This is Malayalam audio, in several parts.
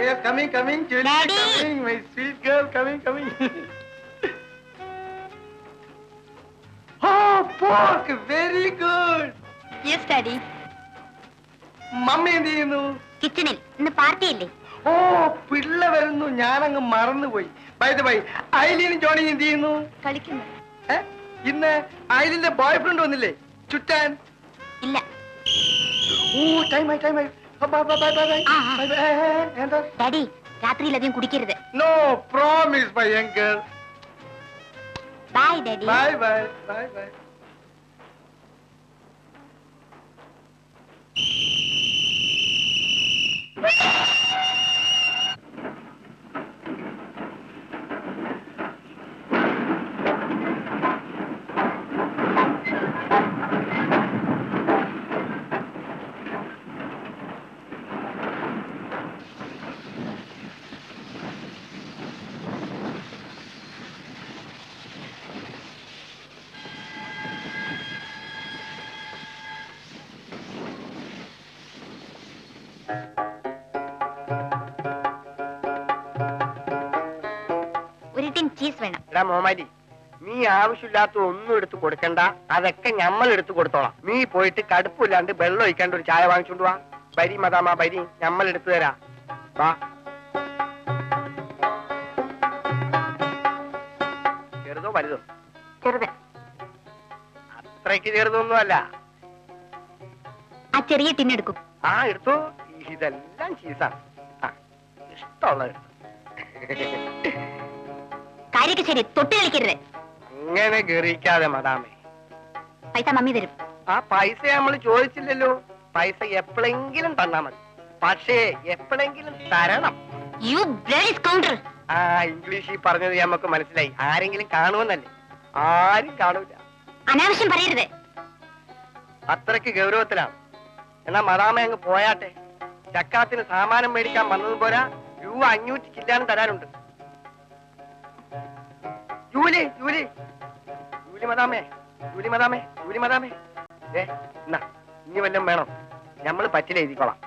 Yes, coming, Julie. Daddy. Coming, my sweet girl, coming. Oh, pork, very good. Yes, Daddy. Mummy എന്ത് ചെയ്യുന്നു? കിച്ചണിൽ ഇന്ന് പാർട്ടി ഇല്ലേ? ഓ, പിള്ള വരുന്നു, ഞാനങ്ങ് മറന്നുപോയി. By the way, ഐലിനും ജോണിയും എന്ത് ചെയ്യുന്നു? കളിക്കുന്നു. ഇന്ന് ഐലിന്റെ ബോയ് ഫ്രണ്ട് വന്നില്ലേ ചുറ്റാൻ? ഇല്ല. ഓ, ടൈം ആയി. എന്താ? ഡാഡി, രാത്രിയിലധികം കുടിക്കരുത്. No, promise, my young girl. By daddy. Bye. ഒരു ടിൻ ചീസ് വേണം. എടാ മോമാരി, നീ ആവശ്യമില്ലാത്ത ഒന്നും എടുത്ത് കൊടുക്കണ്ട, അതൊക്കെ ഞമ്മൾ എടുത്തു കൊടുത്തോളാം. നീ പോയിട്ട് കടുപ്പില്ലാണ്ട് വെള്ളം ഒഴിക്കാണ്ട് ഒരു ചായ വാങ്ങിച്ചോണ്ട് വാ. ബരി മതാമാ ബരി, ഞമ്മൾ എടുത്തു തരാ. വാ. ചെറുതോ വലുതോ? ചെറുത്. അത്രയ്ക്ക് ചെറുതൊന്നും അല്ല. ആ ചെറിയ ടിൻ എടുക്കും. ആ എടുത്തു. ഇതെല്ലാം ചീസാണ്. ഇഷ്ടമുള്ള എടുത്തു. കാര്യക്ക് ശരി, തൊട്ട് കളിക്കരുത്. അങ്ങനെ ഗറിക്കാതെ മതാമേ. പൈസ മമ്മി തരും. ആ പൈസ നമ്മൾ ചോദിച്ചില്ലല്ലോ. പൈസ എപ്പോഴെങ്കിലും തന്നാ മതി, പക്ഷേ എപ്പോഴെങ്കിലും തരണം. You bloody scoundrel. ആ ഇംഗ്ലീഷിൽ പറഞ്ഞത് നമുക്ക് മനസ്സിലായി. ആരെങ്കിലും കാണുമെന്നല്ലേ? ആരും കാണൂല. അനാവശ്യം പറയരുത്. അത്രയ്ക്ക് ഗൗരവത്തിലാണ്. എന്നാ മതാമ അങ്ങ് പോയാട്ടെ. ചക്കാത്തിന് സാമാനം മേടിക്കാൻ വന്നത് പോരാ, രൂപ 500 ചില്ലാനും തരാനുണ്ട്. ജൂലി മതാമേ. എന്നാ ഇനി വല്ലതും വേണം? ഞമ്മള് പറ്റില്ല എഴുതിക്കോളാം.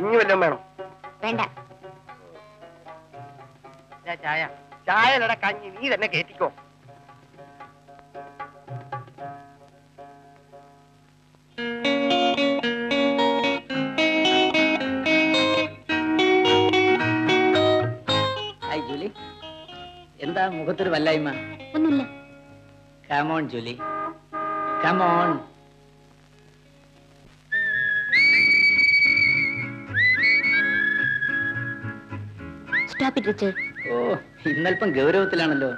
ഇനി വല്ലതും വേണം? വേണ്ട. ചായലട കഞ്ഞി നീ തന്നെ കേറ്റിക്കോ. ജൂലി, എന്താ മുഖത്തൊരു വല്ലായ്മ? ഒന്നുമില്ല. Come on Julie, come on. Stop it Richard. ഓ, ഇന്നൽപ്പം ഗൗരവത്തിലാണല്ലോ.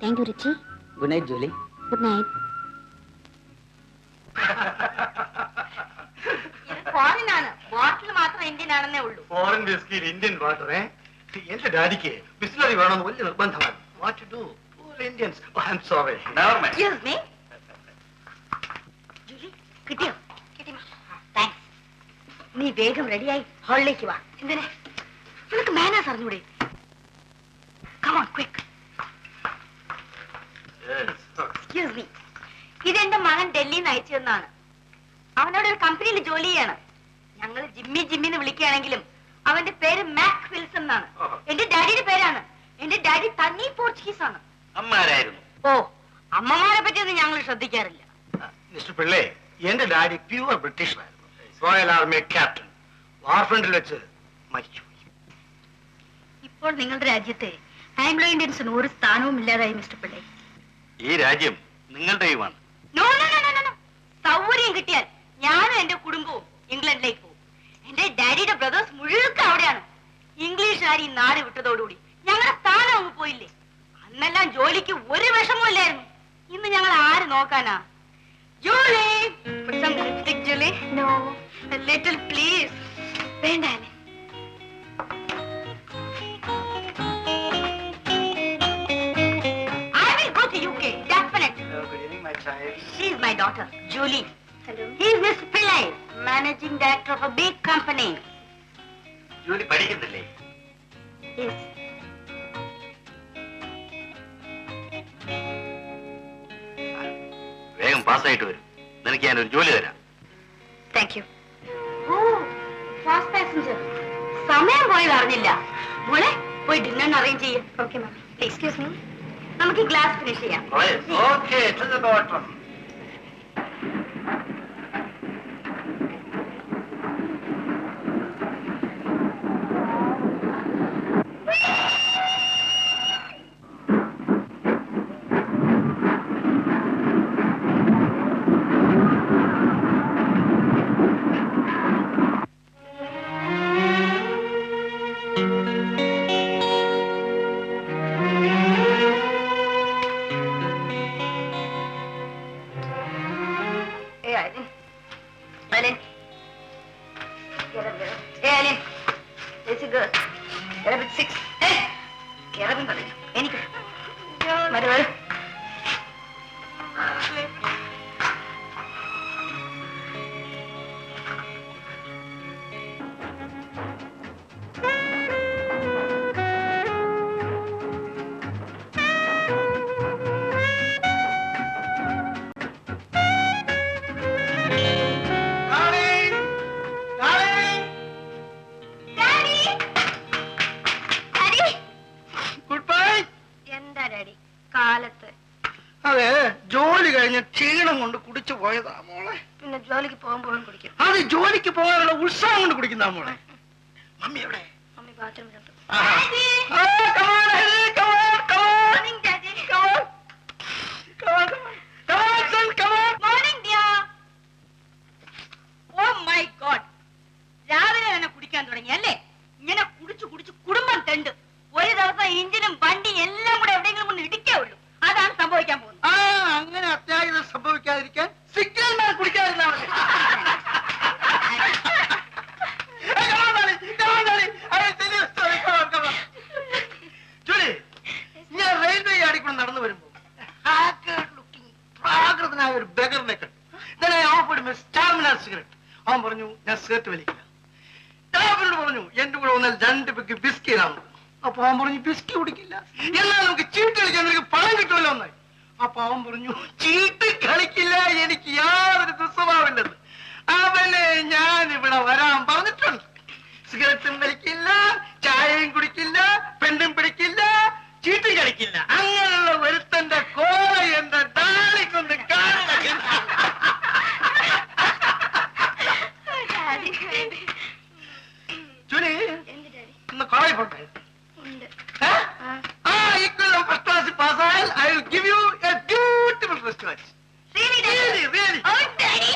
Thank you Richie. Good night Julie. Good night. ഫോറിനാണ്, ബോട്ടിൽ മാത്രം ഇന്ത്യൻ ആണെന്നേ ഉള്ളൂ. ഫോറിൻ വിസ്കിയിൽ ഇന്ത്യൻ വാട്ടർ. എന്റെ ഡാഡിക്ക് ബിസ്ലറി വേണമെന്ന് വലിയ നിർബന്ധമാണ്. What to do? Poor Indians. I am sorry. Never mind. Excuse me. Julie, കിട്ടിയോ? കിട്ടി. താങ്ക്സ്. നീ വേഗം റെഡിയായി ഹാളിലേക്ക് വാ. എന്തിനെ? നിനക്ക് മാനേഴ്സ് അറിഞ്ഞൂടെ? Come on quick. Excuse me. ഇതെന്റെ മകൻ ഡൽഹിയിൽ നിന്ന് അയച്ചു തന്നാണ്. അവനോട് ഒരു കമ്പനിയിൽ ജോലി ചെയ്യാണ്. ഞങ്ങൾ ജിമ്മിന്ന് വിളിക്കുകയാണെങ്കിലും അവന്റെ പേര് മാക് വിൽസൺ എന്നാണ്. എന്റെ ഡാഡിയുടെ പേരാണ്. എന്റെ ഡാഡി തനി പോർച്ചുഗീസ് ആണ്. അമ്മാരായിരുന്നു. ഓ, അമ്മമാരെ പറ്റിയൊന്നും ഞങ്ങൾ ശ്രദ്ധിക്കാറില്ല. മിസ്റ്റർ പിള്ളേ, എന്റെ ഡാഡി പ്യൂർ ബ്രിട്ടീഷായിരുന്നു. Royal army captain. വാർഫ്രണ്ടിൽ വെച്ച് മരിച്ചു. ഇപ്പോൾ നിങ്ങളുടെ രാജ്യത്തെ ആംഗ്ലോ ഇന്ത്യൻസിന് ഒരു സ്ഥാനവും ഇല്ലാതായി മിസ്റ്റർ പിള്ളേ. ഈ രാജ്യം നിങ്ങളുടെയുമാണ്. No no no no no. സൗകര്യം കിട്ടിയാൽ ഞാനും എന്റെ കുടുംബവും ഇംഗ്ലണ്ടിലേക്ക് പോകും. എന്റെ ഡാഡിയുടെ ബ്രദേഴ്സ് മുഴുവൻ അവിടെയാണ്. ഇംഗ്ലീഷുകാർ ഈ നാട് വിട്ടതോടുകൂടി ഞങ്ങളുടെ സ്ഥാനം അങ്ങ് പോയില്ലേ. അന്നെല്ലാം ജോലിക്ക് ഒരു വിഷമമില്ലായിരുന്നു. ഇന്ന് ഞങ്ങൾ ആര് നോക്കാനാ? ജോലി, put some lipstick, Julie. No, a little please. വേണ്ട. I will go to UK, definitely. daughter, Julie. Hello. He is Mr. Pillai, managing director of a big company. ജോലി പഠിക്കുന്നില്ലേ? Yes. വേഗം പാസ്സായിട്ട് വരും. നിനക്ക് ഞാനൊരു ജോലി തരാം. Thank you. Oh, fast passenger. സമയം പോയത് അറിഞ്ഞില്ല. മോളെ പോയി ഡിന്നർ അറേഞ്ച് ചെയ്യ. Okay, ma'am. Excuse me. നമുക്ക് ക്ലാസ് ഫിനിഷ് ചെയ്യാം. Okay doctor. Ellen. Get up there. Hey, Ellen. There's a girl. Get up at 6. Hey! Get up and go. Anything. Mother, well. കാലത്ത് അതെ, ജോലി കഴിഞ്ഞ് ക്ഷീണം കൊണ്ട് കുടിച്ചു പോയതാ മോളെ. പിന്നെ ജോലിക്ക് പോകുമ്പോഴും കുടിക്കും. അത് ജോലിക്ക് പോകാനുള്ള ഉത്സാഹം കൊണ്ട് കുടിക്കുന്ന മോളെ. മമ്മി എവിടെ? Mummy ബാത്റൂമിലുണ്ട്. Morning, Daddy. Morning, dear. Oh my God. രാവിലെ തന്നെ കുടിക്കാൻ തുടങ്ങി അല്ലേ? ഇങ്ങനെ കുടിച്ചു കുടിച്ചു കുടുംബം തെണ്ട്. ഒരു ദിവസം എഞ്ചിനും വണ്ടി എല്ലാം കൂടെ എവിടെയെങ്കിലും കൊണ്ട് ഇടിക്കേ ഉള്ളൂ. അതാണ് സംഭവിക്കാൻ പോകുന്നത്. അങ്ങനെ അത്യാഹിതം സംഭവിക്കാതിരിക്കാൻ സിഗ്നൽ മാൻ കുടിക്കാതിരുന്നാ മതി. ജോലി, ഞാൻ റെയിൽവേ യാർഡിൽ കൂടെ നടന്നു വരുമ്പോ പ്രാകൃതനായ ഒരു ബെഗറിനെ കണ്ടു. സിഗരറ്റ്. അവൻ പറഞ്ഞു ഞാൻ സിഗരറ്റ് വലിക്കില്ല. ഞാൻ അവനോട് പറഞ്ഞു എന്റെ കൂടെ വന്നാൽ 2 പെഗ് ബിസ്കി ഇടാന്ന്. അപ്പൊ അവൻ പറഞ്ഞു ബിസ്കി കുടിക്കില്ല, എന്നാൽ നമുക്ക് ചീട്ട് കളിക്കാൻ നിനക്ക് പണം കിട്ടുമല്ലോ എന്നായി. അപ്പൊ അവൻ പറഞ്ഞു ചീട്ട് കളിക്കില്ല, എനിക്ക് യാതൊരു ദുസ്വഭാവമില്ലെന്ന്. അവനെ ഞാൻ ഇവിടെ വരാൻ പറഞ്ഞിട്ടുണ്ട്. സിഗരറ്റും വലിക്കില്ല, ചായയും കുടിക്കില്ല, പെണ്ണും പിടിക്കില്ല, ചീട്ടും കളിക്കില്ല. അങ്ങനെയുള്ള ഒരുത്തന്റെ കോള എന്റെ ഡാളിക്കൊന്ന് കാണണം. ജോലി ഇന്ന് കോളേജ് പോട്ടെ. ഇക്കൊല്ലം ഫസ്റ്റ് ക്ലാസ് പാസ്സായാൽ I will give you a beautiful first class. Really? Oh, Daddy.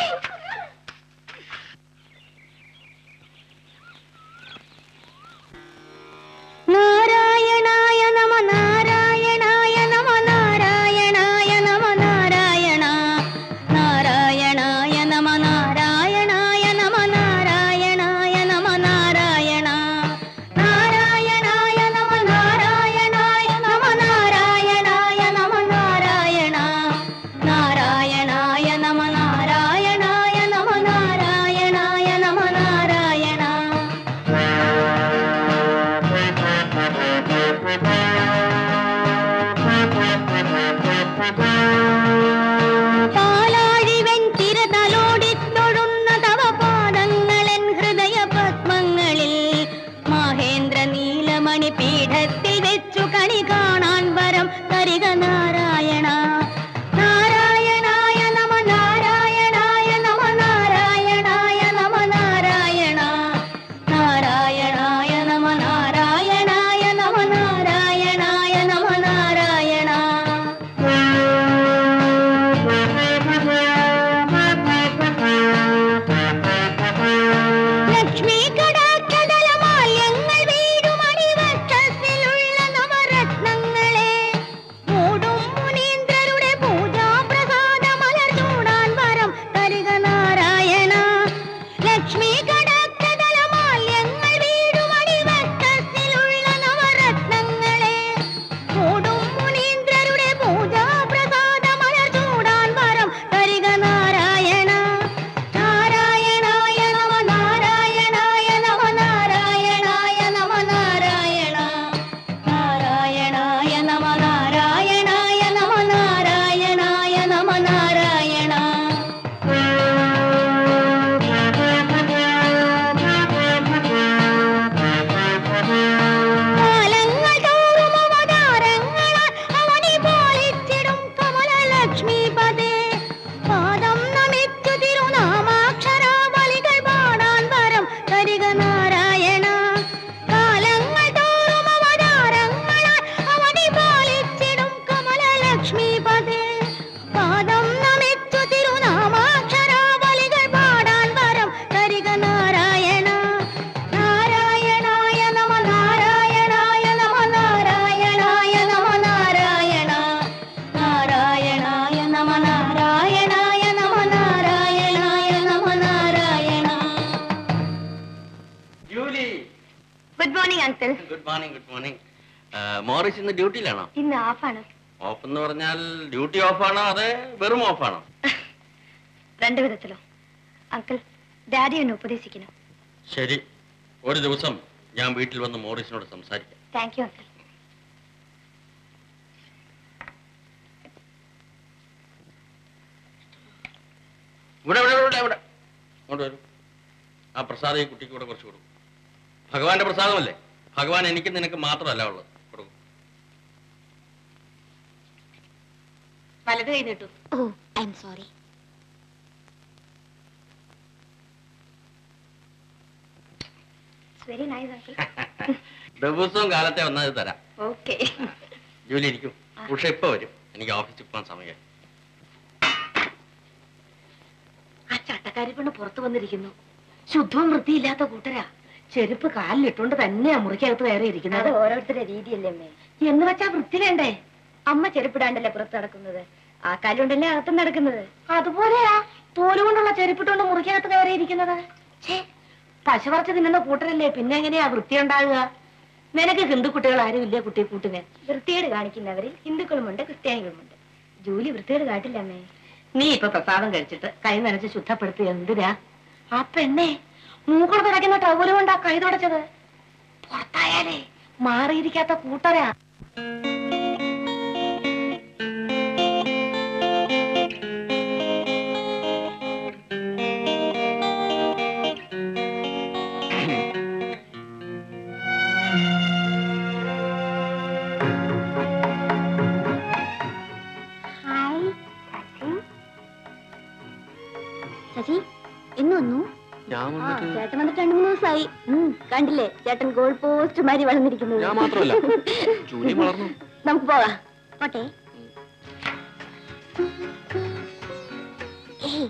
നാരായണായ നമ നാരായണായ നമ നാരായണായ നമ നാരായണ നാരായണായ നമ നാരായണായ നമ നാരായണായ നമ നാരായണ നാരായണായ good morning uncle. Good morning, good morning. Morris ഇന്ന് ഡ്യൂട്ടിയിലാണോ? ഇന്ന് ഓഫാണ്. ഓഫ് എന്ന് പറഞ്ഞാൽ ഡ്യൂട്ടി ഓഫാണോ അതെ വെറും ഓഫാണോ? രണ്ടു വിധത്തിലോ. അങ്കിൾ, ഡാഡി എന്നെ ഉപദേശിക്കണം. ശരി, ഒരു ദിവസം ഞാൻ വീട്ടിൽ വന്ന് മോറിസിനോട് സംസാരിക്കാം. Thank you uncle. ഇവിടെ ഇവിടെ ഇവിടെ ഇവിടെ ഇങ്ങോട്ട് വരൂ. ആ പ്രസാദം ഈ കുട്ടിക്ക് കൂടെ കുറച്ച് കൊടുക്കും. ഭഗവാന്റെ പ്രസാദമല്ലേ, ഭഗവാൻ എനിക്ക് നിനക്ക് മാത്രമല്ല ഉള്ളത്. കൊടുക്കും. വലത് കൈ നീട്ടു. Oh, I'm sorry. Very nice uncle. ദിവസവും കാലത്തെ വന്നത് തരാം. ഓക്കെ. ജോലി ഇരിക്കും. ഉഷ ഇപ്പൊ വരും. എനിക്ക് ഓഫീസിൽ പോകാൻ സമയം. ആ ചട്ടക്കാരി പെണ്ണ് പുറത്തു വന്നിരിക്കുന്നു. ശുദ്ധവും വൃത്തിയില്ലാത്ത കൂട്ടരാ. ചെരുപ്പ് കാലിലിട്ടുകൊണ്ട് തന്നെയാ മുറിക്കകത്ത് കയറി ഇരിക്കുന്നത്. അത് ഓരോരുത്തരുടെ രീതിയല്ലേ അമ്മേ. എന്ന് വെച്ചാ വൃത്തി വേണ്ടേ? അമ്മ ചെരുപ്പിടാണ്ടല്ലേ പുറത്ത് നടക്കുന്നത്, ആ കാലുകൊണ്ടല്ലേ അകത്തും നടക്കുന്നത്. അതുപോലെയാ തോലുകൊണ്ടുള്ള ചെരുപ്പിട്ടുകൊണ്ട് മുറിക്കകത്ത് കയറി ഇരിക്കുന്നത്. പശ പറിച്ച് തിന്നുന്ന കൂട്ടരല്ലേ, പിന്നെ എങ്ങനെയാ വൃത്തി ഉണ്ടാകുക? നിനക്ക് ഹിന്ദു കുട്ടികൾ ആരും ഇല്ലേ കുട്ടി കൂട്ടിന്? വൃത്തികേട് കാണിക്കുന്നവരിൽ ഹിന്ദുക്കളുമുണ്ട്, ക്രിസ്ത്യാനികളുമുണ്ട്. ജൂലി വൃത്തികേട് കാട്ടില്ല അമ്മേ. നീ ഇപ്പൊ പ്രസാദം കഴിച്ചിട്ട് കൈ നനച്ച് ശുദ്ധപ്പെടുത്തി എന്തിനാ? ആ പെണ്ണെ മൂക്കൾ തുടയ്ക്കുന്ന ടവല് കൊണ്ടാ കൈ തുടച്ചത്. പുറത്തായാലേ മാറിയിരിക്കാത്ത കൂട്ടരാ. ശശി എന്ന് വന്നു? ചേട്ടൻ വന്നിട്ട് 2-3 ദിവസമായി. കണ്ടില്ലേ ചേട്ടൻ ഗോൾ പോസ്റ്റ് മാതിരി വളർന്നിരിക്കുന്നത്. ഞാൻ മാത്രമല്ല, ജൂലി വളർന്നു. നമുക്ക് പോകാം. പോട്ടെ. ഏയ്,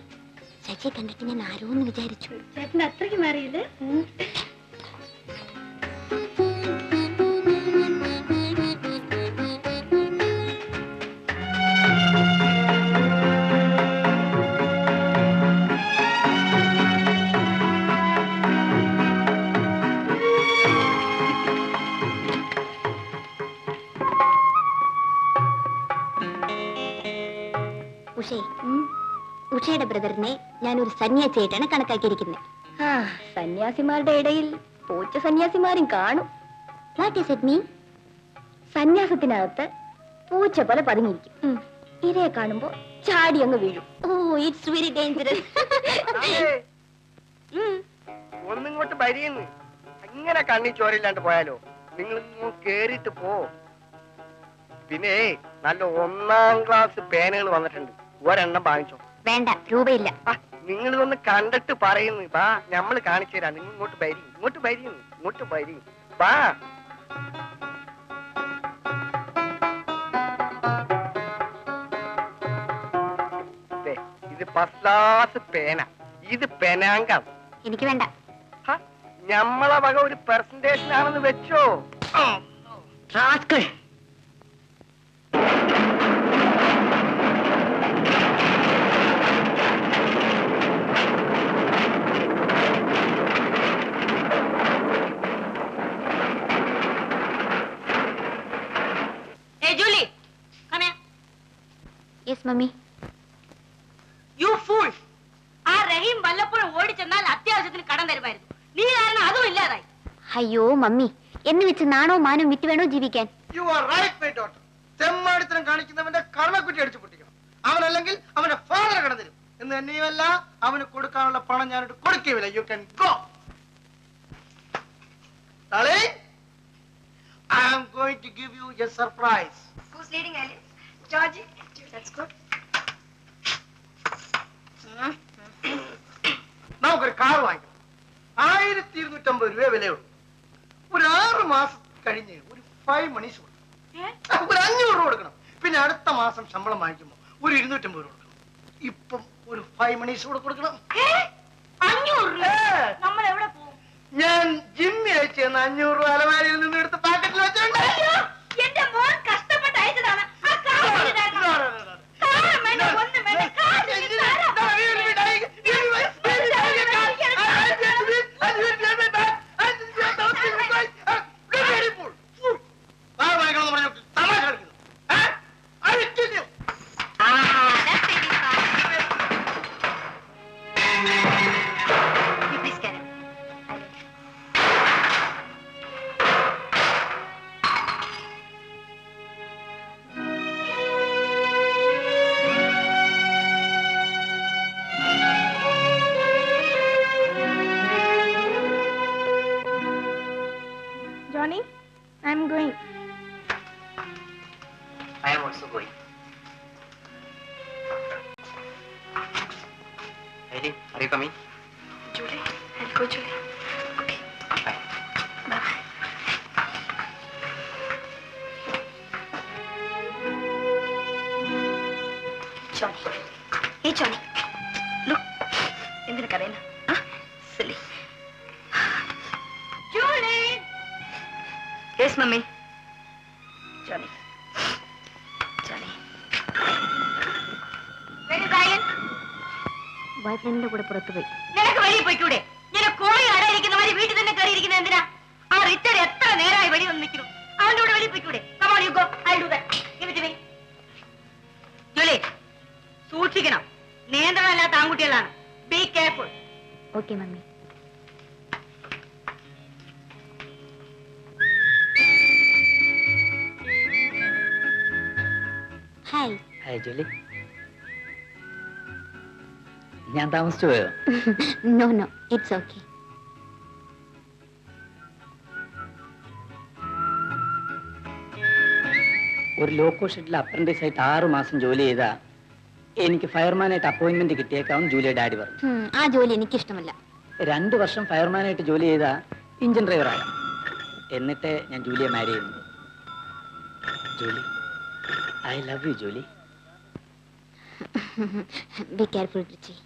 ശശിയെ കണ്ടിട്ട് ഞാൻ ആരോന്ന് വിചാരിച്ചു. ചേട്ടൻ അത്രയ്ക്ക് മാറിയില്ലേ? ഉഷയുടെ ബ്രദറിനെ ഞാൻ ഒരു സന്യാസിയായിട്ടാണ് കണക്കാക്കിയിരിക്കുന്നത്. സന്യാസിമാരുടെ ഇടയിൽ പൂച്ച സന്യാസിമാരും കാണും. What is it mean? സന്യാസത്തിനകത്ത് പൂച്ച പോലെ പതുങ്ങിയിരിക്കും. ഇരയെ കാണുമ്പോ ചാടി അങ്ങ് വീഴും. Oh, it's very dangerous. ഒന്നിങ്ങോട്ട് ഭരിയെന്ന് അങ്ങനെ കണ്ണി ചോരയില്ലാണ്ട് പോയാലോ? നിങ്ങൾ കേറിയിട്ട് പോ. പിന്നെ നല്ല 1ാം ക്ലാസ് പേനകൾ വന്നിട്ടുണ്ട്, ഒരെണ്ണം വാങ്ങിച്ചോ. വേണ്ട, രൂപയില്ല. നിങ്ങളിതൊന്ന് കണ്ടിട്ട് പറയുന്നു. വാ, നമ്മള് കാണിച്ചു തരാം. നിങ്ങൾ ഇങ്ങോട്ട് ഭരി, ഇങ്ങോട്ട് ഭരി, ഇങ്ങോട്ട് ഭരി. വാ. ഇത് ഫസ്റ്റ് ക്ലാസ് പേന, ഇത് പെനാങ്കം. എനിക്ക് വേണ്ട. ഞമ്മളെ വക ഒരു പെർസെന്റേഷൻ ആണെന്ന് വെച്ചോ. Hey, Julie, come here. Yes, mummy. You fool! ആ റഹീം വല്ലപ്പോഴും ഓടിച്ചെന്നാൽ അത്യാവശ്യത്തിന് കടം തരുമായിരുന്നു. നീ കാരണം അതും ഇല്ലാതായി. അയ്യോ മമ്മി, എന്ന് വെച്ച് നാണോ മാനോ വിറ്റ് വേണോ ജീവിക്കാൻ? You are right, my daughter. തെമ്മാടിത്തരം കാണിക്കുന്നവന്റെ കർണക്കുറ്റി അടിച്ചു പൊട്ടിക്കണം. അവനല്ലെങ്കിൽ അവന്റെ ഫാദർ കടന്നു എന്ന് തന്നെയുമല്ല, അവന് കൊടുക്കാനുള്ള പണം ഞാനിട്ട് കൊടുക്കുകയില്ല. You can go. Darling, I am going to give you a surprise. Who's leading, Alice? Georgie? That's good. നമുക്കൊരു കാർ വാങ്ങിക്കണം. 1250 രൂപ വിലയുള്ളൂ. ഒരു 6 മാസം കഴിഞ്ഞ് ഒരു 5 മണീസ് കൊടുക്കണം. ഒരു 500 രൂപ കൊടുക്കണം. പിന്നെ അടുത്ത മാസം ശമ്പളം വാങ്ങിക്കുമ്പോൾ ഒരു 250 രൂപ കൊടുക്കണം. ഇപ്പം ഒരു 5 മണീസ് കൂടെ കൊടുക്കണം. 500 രൂപ? നമ്മൾ എവിടെ പോകും? ഞാൻ ജിമ്മി അയച്ചു 500 രൂപ അലമാരിയിൽ നിന്ന് എടുത്ത് പാക്കറ്റിൽ വെച്ചോണ്ട്. എന്റെ മോൻ കഷ്ടപ്പെട്ട് അയച്ചതാണ്. ആ കാർ കൊണ്ടുതരണം. കാറും വേണ്ട, ഒന്നും വേണ്ട, കാർ എനിക്ക് തരാം. Johnny, I'm going. I am also going. Heidi, are you coming? Julie, I'll go, Julie. Okay. Bye. Bye-bye. Johnny. Hey, Johnny. Look. എന്തിനു കരയുന്നു? Silly. Julie! Yes, Mummy. Johnny. Johnny. Where is Ian? ബോയ്ഫ്രണ്ടിന്റെ കൂടെ പുറത്തു പോയി. നിനക്ക് വെളിയിൽ പോയിക്കൂടെ? നിന്നെ കോഴി അടയിരിക്കുന്ന മാതിരി വീട്ടിൽ തന്നെ കയറിയിരിക്കുന്നത് എന്തിനാ? ആ റിച്ചർഡ് എത്ര നേരമായി വെളി വന്ന് നിൽക്കുന്നു. അവന്റെ കൂടെ വെളിയിൽ പോയിക്കൂടെ? Come on, you go. I'll do that. Give it to me. Julie, സൂക്ഷിക്കണം. നിയന്ത്രണമില്ലാത്ത ആൺകുട്ടികളാണ്. Be careful. Okay, Mummy. Hi. Hi ജോലി. ഞാൻ താമസിച്ചു പോയോ? No no, it's okay. ഒരു ലോക്കോ ഷെഡിൽ അപ്രന്റീസ് ആയിട്ട് 6 മാസം ജോലി ചെയ്താ എനിക്ക് ഫയർമാനായിട്ട് അപ്പോയിന്റ്മെന്റ് കിട്ടിയേക്കാവും ജൂലിയ ഡാഡി പറഞ്ഞു. ആ ജോലി എനിക്കിഷ്ടമല്ല. 2 വർഷം ഫയർമാനായിട്ട് ജോലി ചെയ്താ എഞ്ചിൻ ഡ്രൈവറാകാം. എന്നിട്ട് ഞാൻ ജൂലിയെ മാരി ചെയ്യുന്നു. Julie, I love you Julie. Be careful, Richie.